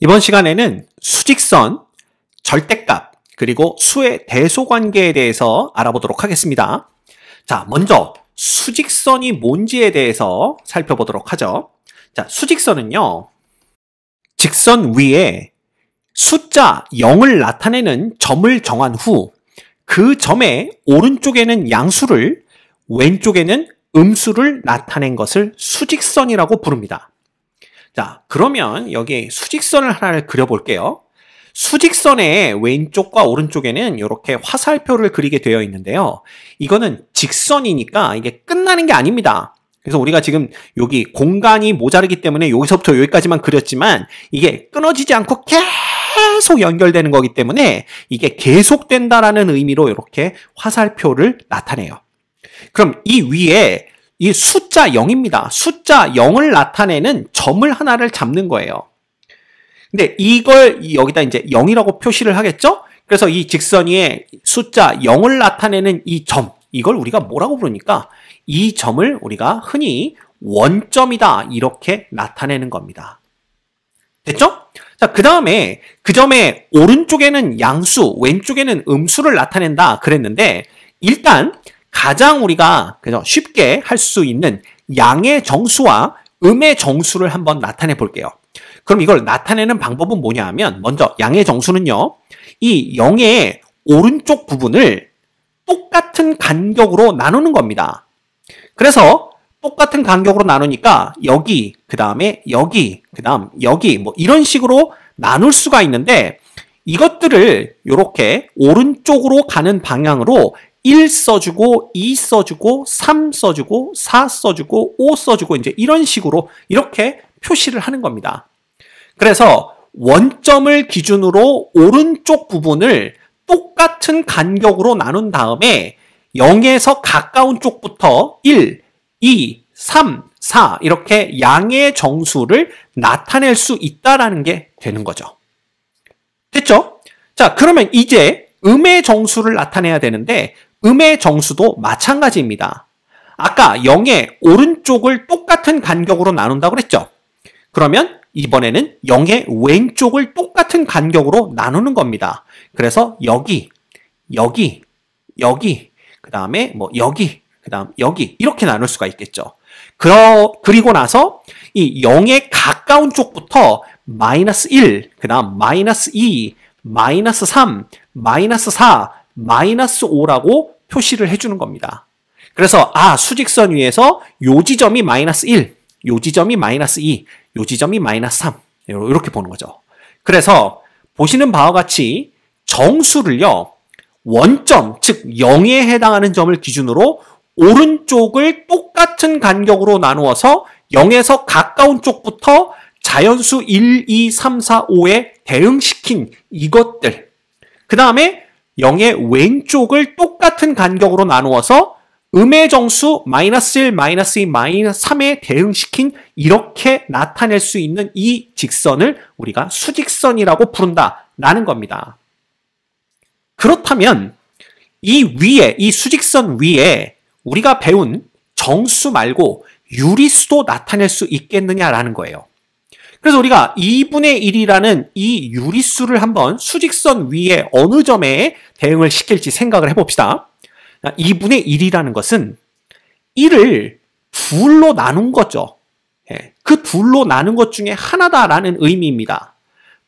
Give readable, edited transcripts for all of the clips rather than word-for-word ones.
이번 시간에는 수직선, 절대값, 그리고 수의 대소관계에 대해서 알아보도록 하겠습니다. 자, 먼저 수직선이 뭔지에 대해서 살펴보도록 하죠. 자, 수직선은요, 직선 위에 숫자 0을 나타내는 점을 정한 후 그 점의 오른쪽에는 양수를, 왼쪽에는 음수를 나타낸 것을 수직선이라고 부릅니다. 자, 그러면 여기 수직선을 하나를 그려볼게요. 수직선의 왼쪽과 오른쪽에는 이렇게 화살표를 그리게 되어 있는데요. 이거는 직선이니까 이게 끝나는 게 아닙니다. 그래서 우리가 지금 여기 공간이 모자르기 때문에 여기서부터 여기까지만 그렸지만 이게 끊어지지 않고 계속 연결되는 거기 때문에 이게 계속된다라는 의미로 이렇게 화살표를 나타내요. 그럼 이 위에 이 숫자 0입니다. 숫자 0을 나타내는 점을 하나를 잡는 거예요. 근데 이걸 여기다 이제 0이라고 표시를 하겠죠? 그래서 이 직선 위에 숫자 0을 나타내는 이 점, 이걸 우리가 뭐라고 부르니까 이 점을 우리가 흔히 원점이다 이렇게 나타내는 겁니다. 됐죠? 자, 그 다음에 그 점의 오른쪽에는 양수, 왼쪽에는 음수를 나타낸다 그랬는데 일단 가장 우리가 쉽게 할 수 있는 양의 정수와 음의 정수를 한번 나타내 볼게요. 그럼 이걸 나타내는 방법은 뭐냐 하면 먼저 양의 정수는요. 이 0의 오른쪽 부분을 똑같은 간격으로 나누는 겁니다. 그래서 똑같은 간격으로 나누니까 여기, 그 다음에 여기, 그 다음 여기 뭐 이런 식으로 나눌 수가 있는데 이것들을 이렇게 오른쪽으로 가는 방향으로 1 써주고 2 써주고 3 써주고 4 써주고 5 써주고 이제 이런 식으로 이렇게 표시를 하는 겁니다. 그래서 원점을 기준으로 오른쪽 부분을 똑같은 간격으로 나눈 다음에 0에서 가까운 쪽부터 1, 2, 3, 4 이렇게 양의 정수를 나타낼 수 있다라는 게 되는 거죠. 됐죠? 자, 그러면 이제 음의 정수를 나타내야 되는데 음의 정수도 마찬가지입니다. 아까 0의 오른쪽을 똑같은 간격으로 나눈다고 그랬죠? 그러면 이번에는 0의 왼쪽을 똑같은 간격으로 나누는 겁니다. 그래서 여기, 여기, 여기, 그 다음에 뭐 여기, 그 다음 여기 이렇게 나눌 수가 있겠죠. 그리고 나서 이 0에 가까운 쪽부터 마이너스 1, 그 다음 마이너스 2, 마이너스 3, 마이너스 4, 마이너스 5라고 표시를 해주는 겁니다. 그래서 수직선 위에서 요 지점이 마이너스 1, 요 지점이 마이너스 2, 요 지점이 마이너스 3 이렇게 보는 거죠. 그래서 보시는 바와 같이 정수를요. 원점, 즉 0에 해당하는 점을 기준으로 오른쪽을 똑같은 간격으로 나누어서 0에서 가까운 쪽부터 자연수 1, 2, 3, 4, 5에 대응시킨 이것들. 그 다음에 0의 왼쪽을 똑같은 간격으로 나누어서 음의 정수 마이너스 1, 마이너스 2, 마이너스 3에 대응시킨 이렇게 나타낼 수 있는 이 직선을 우리가 수직선이라고 부른다라는 겁니다. 그렇다면 이 수직선 위에 우리가 배운 정수 말고 유리수도 나타낼 수 있겠느냐라는 거예요. 그래서 우리가 2분의 1이라는 이 유리수를 한번 수직선 위에 어느 점에 대응을 시킬지 생각을 해봅시다. 2분의 1이라는 것은 1을 둘로 나눈 거죠. 그 둘로 나눈 것 중에 하나다라는 의미입니다.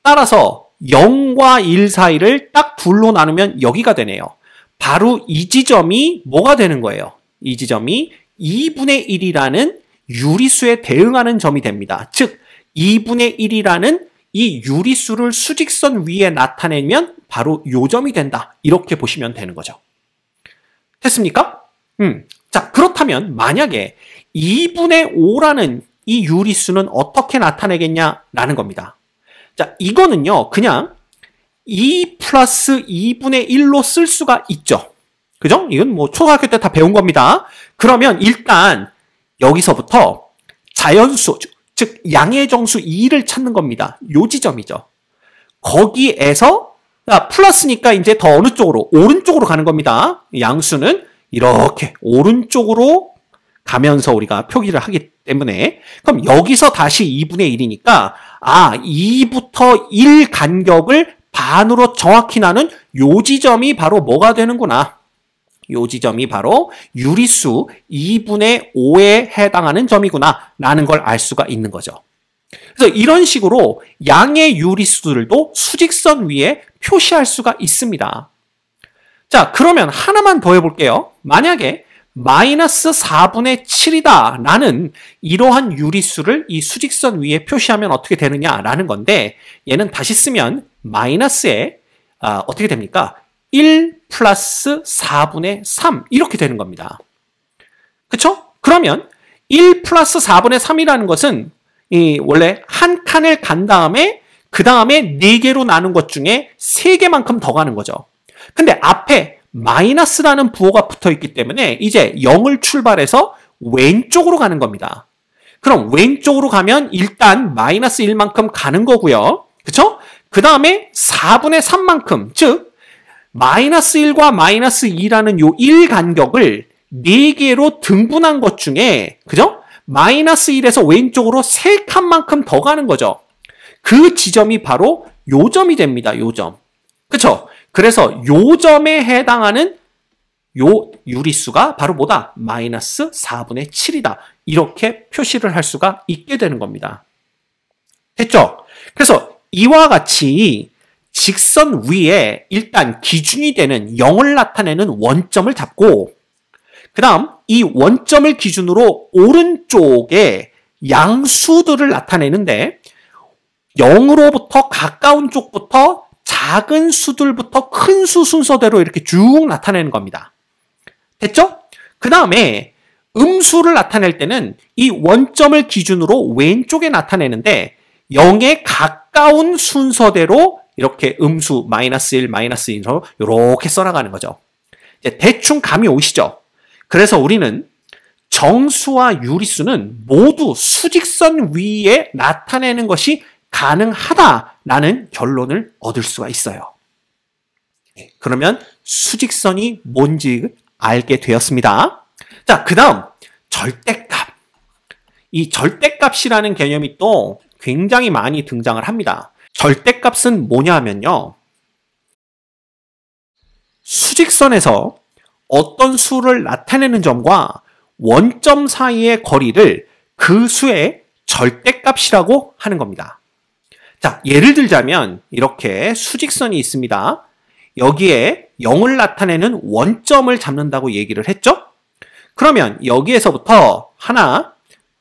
따라서 0과 1 사이를 딱 둘로 나누면 여기가 되네요. 바로 이 지점이 뭐가 되는 거예요? 이 지점이 2분의 1이라는 유리수에 대응하는 점이 됩니다. 즉 2분의 1이라는 이 유리수를 수직선 위에 나타내면 바로 요 점이 된다. 이렇게 보시면 되는 거죠. 됐습니까? 자, 그렇다면 만약에 2분의 5라는 이 유리수는 어떻게 나타내겠냐라는 겁니다. 자, 이거는요. 그냥 2 플러스 2분의 1로 쓸 수가 있죠. 그죠? 이건 뭐 초등학교 때 다 배운 겁니다. 그러면 일단 여기서부터 자연수, 즉 양의 정수 2를 찾는 겁니다. 요 지점이죠. 거기에서 플러스니까 이제 더 어느 쪽으로? 오른쪽으로 가는 겁니다. 양수는 이렇게 오른쪽으로 가면서 우리가 표기를 하기 때문에 그럼 여기서 다시 2분의 1이니까 2부터 1 간격을 반으로 정확히 나눈 요 지점이 바로 뭐가 되는구나. 요 지점이 바로 유리수 2분의 5에 해당하는 점이구나 라는 걸 알 수가 있는 거죠. 그래서 이런 식으로 양의 유리수들도 수직선 위에 표시할 수가 있습니다. 자, 그러면 하나만 더 해볼게요. 만약에 마이너스 4분의 7이다 라는 이러한 유리수를 이 수직선 위에 표시하면 어떻게 되느냐라는 건데 얘는 다시 쓰면 마이너스에 어떻게 됩니까? 1 플러스 4분의 3 이렇게 되는 겁니다. 그쵸? 그러면 1 플러스 4분의 3이라는 것은 원래 한 칸을 간 다음에 그 다음에 4개로 나눈 것 중에 3개만큼 더 가는 거죠. 근데 앞에 마이너스라는 부호가 붙어 있기 때문에 이제 0을 출발해서 왼쪽으로 가는 겁니다. 그럼 왼쪽으로 가면 일단 마이너스 1만큼 가는 거고요. 그쵸? 그 다음에 4분의 3만큼, 즉 마이너스 1과 마이너스 2라는 요 1 간격을 4개로 등분한 것 중에 그죠? 마이너스 1에서 왼쪽으로 3칸만큼 더 가는 거죠. 그 지점이 바로 요 점이 됩니다. 요 점. 그쵸? 그래서 요 점에 해당하는 요 유리수가 바로 뭐다? 마이너스 4분의 7이다. 이렇게 표시를 할 수가 있게 되는 겁니다. 됐죠? 그래서 이와 같이 직선 위에 일단 기준이 되는 0을 나타내는 원점을 잡고 그 다음 이 원점을 기준으로 오른쪽에 양수들을 나타내는데 0으로부터 가까운 쪽부터 작은 수들부터 큰 수 순서대로 이렇게 쭉 나타내는 겁니다. 됐죠? 그 다음에 음수를 나타낼 때는 이 원점을 기준으로 왼쪽에 나타내는데 0에 가까운 순서대로 이렇게 음수 마이너스 1, 마이너스 2로 이렇게 써나가는 거죠. 이제 대충 감이 오시죠? 그래서 우리는 정수와 유리수는 모두 수직선 위에 나타내는 것이 가능하다라는 결론을 얻을 수가 있어요. 그러면 수직선이 뭔지 알게 되었습니다. 자, 그 다음 절대값. 이 절대값이라는 개념이 또 굉장히 많이 등장을 합니다. 절대값은 뭐냐 하면요. 수직선에서 어떤 수를 나타내는 점과 원점 사이의 거리를 그 수의 절대값이라고 하는 겁니다. 자, 예를 들자면 이렇게 수직선이 있습니다. 여기에 0을 나타내는 원점을 잡는다고 얘기를 했죠? 그러면 여기에서부터 하나,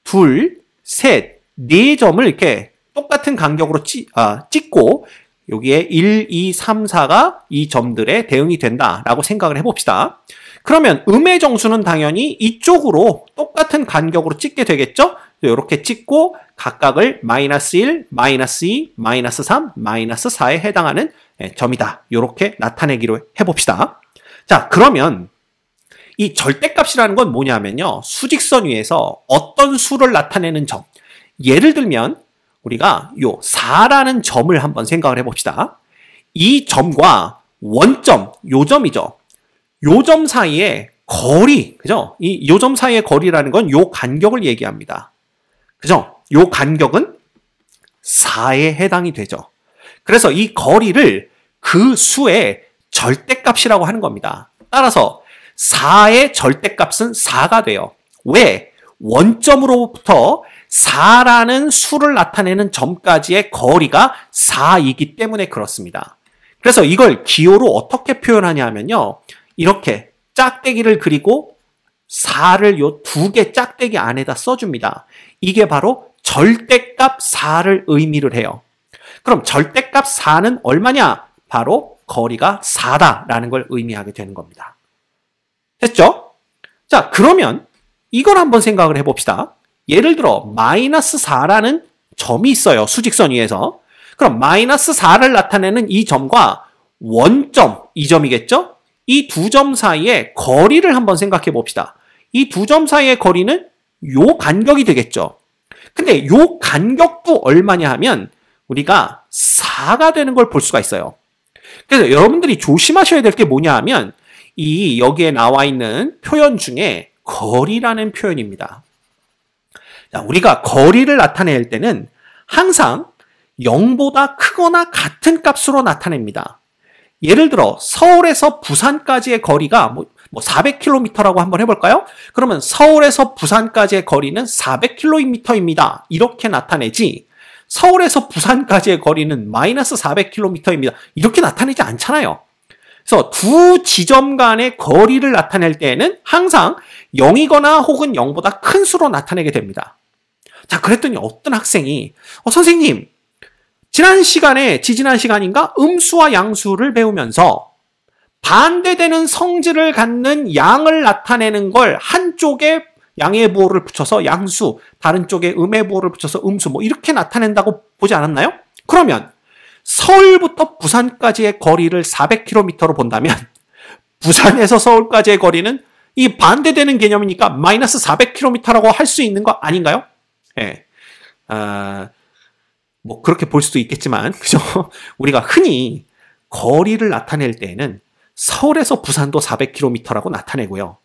둘, 셋, 네 점을 이렇게 똑같은 간격으로 찍고 여기에 1, 2, 3, 4가 이 점들의 대응이 된다라고 생각을 해봅시다. 그러면 음의 정수는 당연히 이쪽으로 똑같은 간격으로 찍게 되겠죠? 이렇게 찍고 각각을 마이너스 1, 마이너스 2, 마이너스 3, 마이너스 4에 해당하는 점이다. 이렇게 나타내기로 해봅시다. 자, 그러면 이 절대값이라는 건 뭐냐면요. 수직선 위에서 어떤 수를 나타내는 점. 예를 들면 우리가 요 4라는 점을 한번 생각을 해봅시다. 이 점과 원점, 요 점이죠. 요 점 사이의 거리, 그죠? 이 요 점 사이의 거리라는 건 요 간격을 얘기합니다. 그죠? 요 간격은 4에 해당이 되죠. 그래서 이 거리를 그 수의 절대값이라고 하는 겁니다. 따라서 4의 절대값은 4가 돼요. 왜? 원점으로부터 4라는 수를 나타내는 점까지의 거리가 4이기 때문에 그렇습니다. 그래서 이걸 기호로 어떻게 표현하냐 하면요. 이렇게 짝대기를 그리고 4를 요 두 개 짝대기 안에다 써줍니다. 이게 바로 절대값 4를 의미를 해요. 그럼 절대값 4는 얼마냐? 바로 거리가 4다라는 걸 의미하게 되는 겁니다. 됐죠? 자, 그러면 이걸 한번 생각을 해봅시다. 예를 들어 마이너스 4라는 점이 있어요. 수직선 위에서. 그럼 마이너스 4를 나타내는 이 점과 원점, 이 점이겠죠? 이 두 점 사이의 거리를 한번 생각해 봅시다. 이 두 점 사이의 거리는 요 간격이 되겠죠. 근데 요 간격도 얼마냐 하면 우리가 4가 되는 걸 볼 수가 있어요. 그래서 여러분들이 조심하셔야 될 게 뭐냐 하면 이 여기에 나와 있는 표현 중에 거리라는 표현입니다. 자, 우리가 거리를 나타낼 때는 항상 0보다 크거나 같은 값으로 나타냅니다. 예를 들어 서울에서 부산까지의 거리가 400km라고 한번 해볼까요? 그러면 서울에서 부산까지의 거리는 400km입니다. 이렇게 나타내지 서울에서 부산까지의 거리는 마이너스 400km입니다. 이렇게 나타내지 않잖아요. 그래서 두 지점 간의 거리를 나타낼 때에는 항상 0이거나 혹은 0보다 큰 수로 나타내게 됩니다. 자, 그랬더니 어떤 학생이 선생님, 지지난 시간인가 음수와 양수를 배우면서 반대되는 성질을 갖는 양을 나타내는 걸 한쪽에 양의 부호를 붙여서 양수, 다른 쪽에 음의 부호를 붙여서 음수 이렇게 나타낸다고 보지 않았나요? 그러면 서울부터 부산까지의 거리를 400km로 본다면 부산에서 서울까지의 거리는 이 반대되는 개념이니까 마이너스 400km라고 할 수 있는 거 아닌가요? 예. 그렇게 볼 수도 있겠지만, 그죠? 우리가 흔히 거리를 나타낼 때에는 서울에서 부산도 400km라고 나타내고요.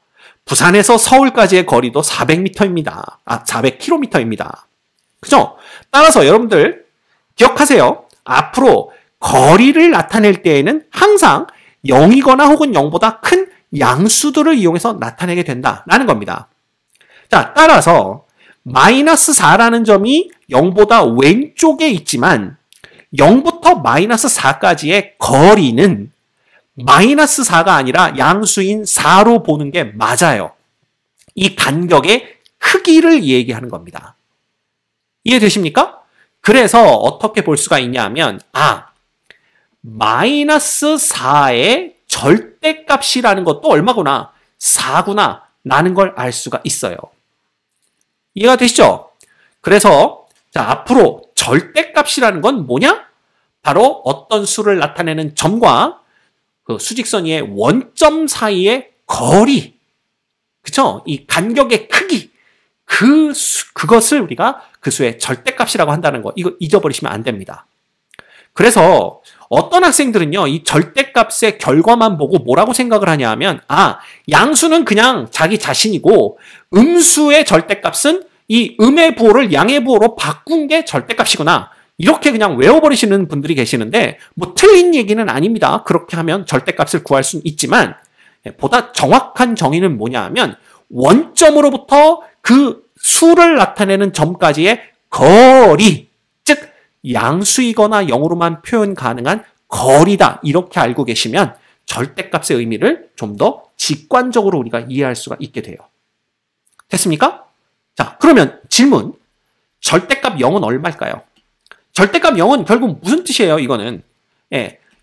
부산에서 서울까지의 거리도 400m입니다. 400km입니다. 그죠? 따라서 여러분들 기억하세요. 앞으로 거리를 나타낼 때에는 항상 0이거나 혹은 0보다 큰 양수들을 이용해서 나타내게 된다라는 겁니다. 자, 따라서 마이너스 4라는 점이 0보다 왼쪽에 있지만 0부터 마이너스 4까지의 거리는 마이너스 4가 아니라 양수인 4로 보는 게 맞아요. 이 간격의 크기를 얘기하는 겁니다. 이해되십니까? 그래서 어떻게 볼 수가 있냐면 마이너스 4의 절대값이라는 것도 얼마구나? 4구나 라는 걸 알 수가 있어요. 이해가 되시죠? 그래서 앞으로 절대값이라는 건 뭐냐? 바로 어떤 수를 나타내는 점과 그 수직선 위의 원점 사이의 거리, 그쵸? 이 간격의 크기, 그것을 우리가 그 수의 절대값이라고 한다는 거, 이거 잊어버리시면 안 됩니다. 그래서 어떤 학생들은요, 이 절대값의 결과만 보고 뭐라고 생각을 하냐 하면, 양수는 그냥 자기 자신이고, 음수의 절대값은 이 음의 부호를 양의 부호로 바꾼 게 절대값이구나. 이렇게 그냥 외워버리시는 분들이 계시는데 틀린 얘기는 아닙니다. 그렇게 하면 절대값을 구할 수는 있지만 보다 정확한 정의는 뭐냐 하면 원점으로부터 그 수를 나타내는 점까지의 거리, 즉 양수이거나 0으로만 표현 가능한 거리다. 이렇게 알고 계시면 절대값의 의미를 좀 더 직관적으로 우리가 이해할 수가 있게 돼요. 됐습니까? 자, 그러면 질문. 절대값 0은 얼마일까요? 절대값 0은 결국 무슨 뜻이에요, 이거는?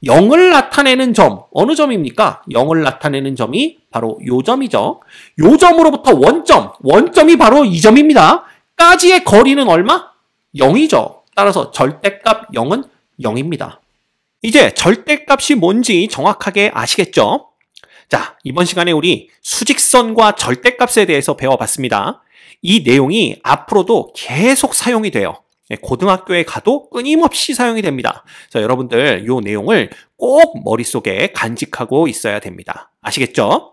0을 나타내는 점, 어느 점입니까? 0을 나타내는 점이 바로 요 점이죠. 요 점으로부터 원점이 바로 이 점입니다. 까지의 거리는 얼마? 0이죠. 따라서 절대값 0은 0입니다. 이제 절대값이 뭔지 정확하게 아시겠죠? 자, 이번 시간에 우리 수직선과 절대값에 대해서 배워봤습니다. 이 내용이 앞으로도 계속 사용이 돼요. 고등학교에 가도 끊임없이 사용이 됩니다. 그래서 여러분들 이 내용을 꼭 머릿속에 간직하고 있어야 됩니다. 아시겠죠?